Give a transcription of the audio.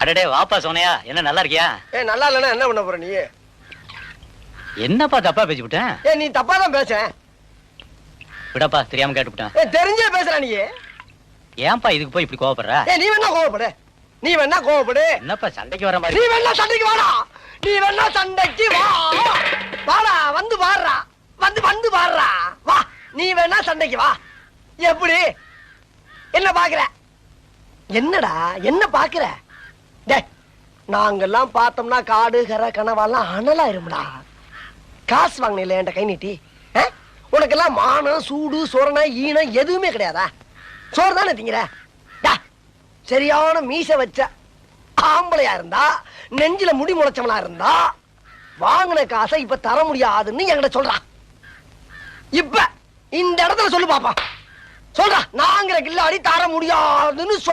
அடடே வாப்பா சோனையா, என்ன நல்லா இருக்கியா? நல்லா இல்லைன்னா என்ன பண்ண போற நீ? என்னப்பா தப்பா பேசிவிட்டேன்? நீ தப்பா தான் பேச. விடப்பா, தெரியாம கேட்டுவிட்டேன். தெரிஞ்சே பேசுற நீ. ஏன்பா இதுக்கு போய் இப்படி கோவப்படுற? நீ வேணா கோவப்படு, நீ வேணா கோவப்படு. என்னப்பா சண்டைக்கு வர மாதிரி? நீ வேணா சண்டைக்கு வாடா, நீ வேணா சண்டைக்கு வா. வாடா, வந்து பாடுறா, வந்து பாடுறா, வா. நீ வேணா சண்டைக்கு வா. எப்படி? என்ன பாக்குற? என்னடா என்ன பாக்குற? நாங்கெல்லாம் பார்த்தோம்னா காடு கரை கனவாலாம் அனலா இருமுடா. காசு வாங்கின என்கிட்ட கை நீட்டி. உனக்கெல்லாம் மானம் சூடு சோரணா ஈனம் எதுவுமே கிடையாதா? சோறு தானே திங்கிற? சரியான மீச வச்ச ஆம்பளையா இருந்தா, நெஞ்சில முடி முளைச்சவனா இருந்தா, வாங்கின காசை இப்ப தர முடியாதுன்னு என்கிட்ட சொல்றான். இப்ப இந்த இடத்துல சொல்லு பாப்பா, சொல்றா. நாங்கிற கில்லாடி தர முடியாதுன்னு